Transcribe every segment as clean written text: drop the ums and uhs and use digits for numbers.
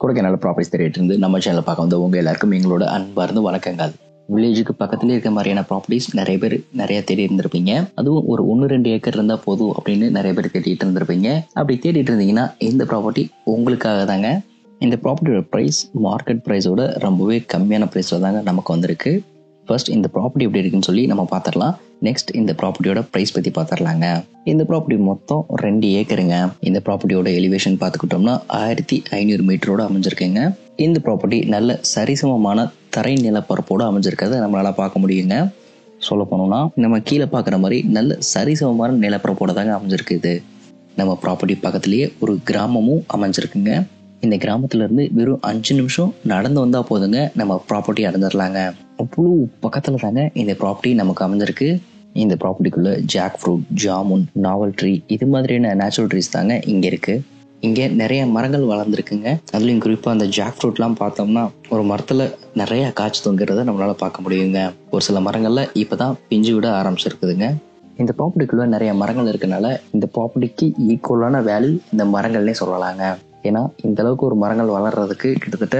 Kodaikanal properties தேடிட்டு இருந்து நம்ம சேனல் பார்க்க வந்து உங்க எல்லாருக்கும் எங்களோட அன்பார்ந்த வணக்கங்கள். வில்லேஜுக்கு பக்கத்துல இருக்க மாதிரியான ப்ராப்பர்ட்டிஸ் நிறைய தேடி இருந்திருப்பீங்க. அதுவும் ஒரு 1-2 ஏக்கர் இருந்தா போதும் அப்படின்னு நிறைய பேர் தேடிட்டு இருந்திருப்பீங்க. அப்படி தேடிட்டு இருந்தீங்கன்னா இந்த ப்ராப்பர்ட்டி உங்களுக்காக தாங்க. இந்த ப்ராப்பர்ட்டியோட ப்ரைஸ் மார்க்கெட் ப்ரைஸோட ரொம்பவே கம்மியான ப்ரைஸ்ல தாங்க நமக்கு வந்திருக்கு. ஃபர்ஸ்ட் இந்த ப்ராப்பர்ட்டி எப்படி இருக்குன்னு சொல்லி நம்ம பார்த்துடலாம். நெக்ஸ்ட் இந்த ப்ராப்பர்ட்டியோட ப்ரைஸ் பற்றி பார்த்துடலாங்க. இந்த ப்ராப்பர்ட்டி மொத்தம் 2 ஏக்கருங்க. இந்த ப்ராப்பர்ட்டியோட எலிவேஷன் பார்த்துக்கிட்டோம்னா 1500 மீட்டரோட அமைஞ்சிருக்குங்க. இந்த ப்ராப்பர்ட்டி நல்ல சரிசமமான தரை நிலப்பரப்போட அமைஞ்சிருக்கிறத நம்மளால பார்க்க முடியுங்க. சொல்ல போனோம்னா நம்ம கீழே பார்க்குற மாதிரி நல்ல சரிசமமான நிலப்பரப்போட தாங்க அமைஞ்சிருக்குது. நம்ம ப்ராப்பர்ட்டி பக்கத்துலேயே ஒரு கிராமமும் அமைஞ்சிருக்குங்க. இந்த கிராமத்துல இருந்து வெறும் 5 நிமிஷம் நடந்து வந்தா போதுங்க நம்ம ப்ராப்பர்ட்டி அடைஞ்சிடலாங்க. அவ்வளோ பக்கத்துல தாங்க இந்த ப்ராப்பர்ட்டி நமக்கு அமைஞ்சிருக்கு. இந்த ப்ராப்பர்ட்டிக்குள்ள ஜாக் ஃப்ரூட், ஜாமுன், நாவல் ட்ரீ இது மாதிரியான நேச்சுரல் ட்ரீஸ் தாங்க இங்க இருக்கு. இங்க நிறைய மரங்கள் வளர்ந்துருக்குங்க. அதுலயும் குறிப்பா அந்த ஜாக் ஃப்ரூட்லாம் பார்த்தோம்னா ஒரு மரத்துல நிறைய காய்ச்சி தொங்குறத நம்மளால பார்க்க முடியுங்க. ஒரு சில மரங்கள்ல இப்பதான் பிஞ்சு விட ஆரம்பிச்சிருக்குதுங்க. இந்த ப்ராப்பர்ட்டிக்குள்ள நிறைய மரங்கள் இருக்கனால இந்த ப்ராப்பர்ட்டிக்கு ஈக்குவலான வேல்யூ இந்த மரங்கள்னே சொல்லலாங்க. ஏன்னா இந்த அளவுக்கு ஒரு மரங்கள் வளர்றதுக்கு கிட்டத்தட்ட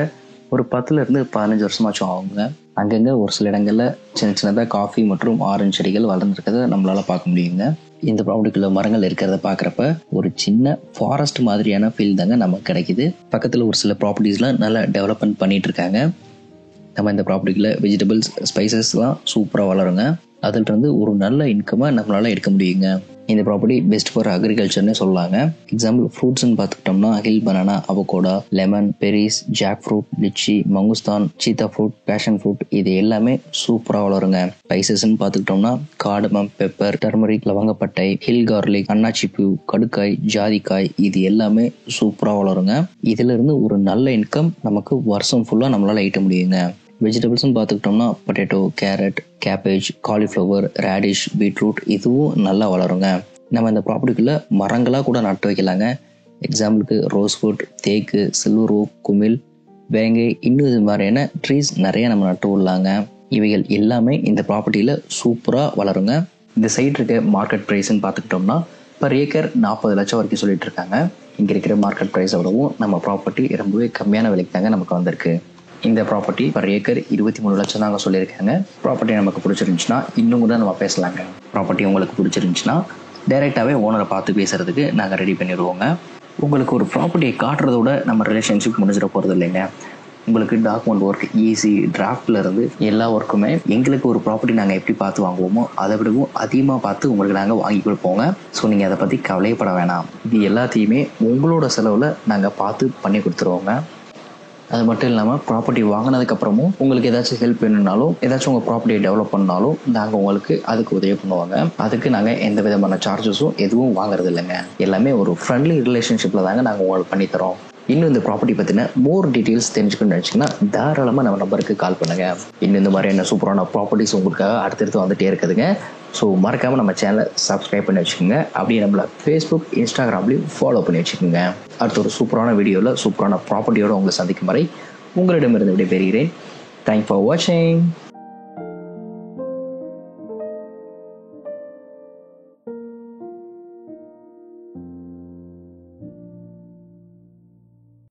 ஒரு 10-15 வருஷமாச்சும் ஆகுங்க. அங்கங்க ஒரு சில இடங்கள்ல சின்னதாக காஃபி மற்றும் ஆரஞ்சு செடிகள் வளர்ந்துருக்கிறத நம்மளால பார்க்க முடியுங்க. இந்த ப்ராப்பர்ட்டிக்குள்ள மரங்கள் இருக்கிறத பார்க்குறப்ப ஒரு சின்ன ஃபாரஸ்ட் மாதிரியான ஃபீல் தாங்க நமக்கு கிடைக்குது. பக்கத்தில் ஒரு சில ப்ராப்பர்ட்டிஸ்லாம் நல்லா டெவலப்மெண்ட் பண்ணிட்டு இருக்காங்க. நம்ம இந்த ப்ராப்பர்ட்டிக்குள்ள வெஜிடபிள்ஸ், ஸ்பைசஸ்லாம் சூப்பராக வளருங்க. அதில் இருந்து ஒரு நல்ல இன்கமை நம்மளால எடுக்க முடியுங்க. இந்த ப்ராப்பர்ட்டி பெஸ்ட் ஃபார் அக்ரிகல்ச்சர்னு சொல்லலாங்க. எக்ஸாம்பிள் ஃப்ரூட்ஸ்ன்னு பார்த்துக்கிட்டோம்னா hill banana, avocado, lemon, berries, jackfruit, lychee, மங்குஸ்தான், சீத்தா ஃப்ரூட், பேஷன் ஃப்ரூட் இது எல்லாமே சூப்பராக வளருங்க. ஸ்பைசஸ்ன்னு பார்த்துக்கிட்டோம்னா கார்டமம், பெப்பர், டர்மரிக், லவங்கப்பட்டை, ஹில் கார்லிக், அன்னாச்சி பூ, கடுக்காய், ஜாதிக்காய் இது எல்லாமே சூப்பராக வளருங்க. இதுல இருந்து ஒரு நல்ல இன்கம் நமக்கு வருஷம் ஃபுல்லாக நம்மளால ஈட்ட முடியுங்க. வெஜிடபிள்ஸ்ன்னு பார்த்துக்கிட்டோம்னா potato, carrot, cabbage, cauliflower, radish, beetroot இதுவும் நல்லா வளருங்க. நம்ம இந்த ப்ராப்பர்ட்டிக்குள்ள மரங்களாக கூட நட்டு வைக்கலாங்க. எக்ஸாம்பிளுக்கு ரோஸ்வுட், தேக்கு, சில்வர் ஓக், குமிழ், வேங்கை இன்னும் இது மாதிரியான ட்ரீஸ் நிறைய நம்ம நட்டு விடலாங்க. இவைகள் எல்லாமே இந்த ப்ராப்பர்ட்டியில சூப்பராக வளருங்க. இந்த சைட் இருக்க மார்க்கெட் ப்ரைஸ்ன்னு பார்த்துக்கிட்டோம்னா பர் ஏக்கர் 40 லட்சம் வரைக்கும் சொல்லிட்டு இருக்காங்க. இங்க இருக்கிற மார்க்கெட் ப்ரைஸை விடவும் நம்ம ப்ராப்பர்ட்டி ரொம்பவே கம்மியான விலைக்கு தாங்க நமக்கு வந்திருக்கு. இந்த ப்ராப்பர்ட்டி பர் ஏக்கர் 23 லட்சம் தாங்க சொல்லியிருக்காங்க. ப்ராப்பர்ட்டி நமக்கு பிடிச்சிருந்துச்சுன்னா இன்னும் கூட நம்ம பேசலாங்க. ப்ராப்பர்ட்டி உங்களுக்கு பிடிச்சிருந்துச்சுன்னா டைரெக்டாகவே ஓனரை பார்த்து பேசுறதுக்கு நாங்கள் ரெடி பண்ணிடுவோங்க. உங்களுக்கு ஒரு ப்ராப்பர்ட்டியை காட்டுறதோட நம்ம ரிலேஷன்ஷிப் முடிஞ்சிட போகிறது இல்லைங்க. உங்களுக்கு டாக்குமெண்ட் ஒர்க், ஈஸி டிராஃப்ட்ல இருந்து எல்லா ஒர்க்குமே எங்களுக்கு ஒரு ப்ராப்பர்ட்டி நாங்கள் எப்படி பார்த்து வாங்குவோமோ அதை விடவும் அதிகமாக பார்த்து உங்களுக்கு நாங்கள் வாங்கி கொடுப்போங்க. ஸோ நீங்கள் அதை பற்றி கவலையப்பட வேணாம். இது எல்லாத்தையுமே உங்களோட செலவில் நாங்கள் பார்த்து பண்ணி கொடுத்துருவோங்க. அது மட்டும் இல்லாமல் ப்ராப்பர்ட்டி வாங்கினதுக்கப்புறமும் உங்களுக்கு ஏதாச்சும் ஹெல்ப் வேணும்னாலும் ஏதாச்சும் உங்கள் ப்ராப்பர்ட்டியை டெவலப் பண்ணாலும் நாங்கள் உங்களுக்கு அதுக்கு உதவி பண்ணுவாங்க. அதுக்கு நாங்கள் எந்த விதமான சார்ஜஸும் எதுவும் வாங்குறது இல்லைங்க. எல்லாமே ஒரு ஃப்ரெண்ட்லி ரிலேஷன்ஷிப்பில் தாங்க நாங்கள் உங்களுக்கு பண்ணித்தரோம். இன்னும் இந்த ப்ராப்பர்ட்டி பற்றின மோர் டீட்டெயில்ஸ் தெரிஞ்சுக்கணும்னு நினச்சிங்கன்னா தாராளமாக நம்ம நம்பருக்கு கால் பண்ணுங்க. இன்னும் இந்த மாதிரியான சூப்பரான ப்ராப்பர்ட்டிஸ் உங்களுக்காக அடுத்தடுத்து வந்துட்டே இருக்குதுங்க. ஸோ மறக்காமல் நம்ம சேனலை சப்ஸ்கிரைப் பண்ணி வச்சுக்கோங்க. அப்படியே நம்மளை ஃபேஸ்புக், இன்ஸ்டாகிராம்லையும் ஃபாலோ பண்ணி வச்சுக்கோங்க. அடுத்த ஒரு சூப்பரான வீடியோவில் சூப்பரான ப்ராப்பர்ட்டியோடு உங்களை சந்திக்கும் வரை உங்களிடமிருந்து விடைபெறுகிறேன். தேங்க்ஸ் ஃபார் வாட்சிங்.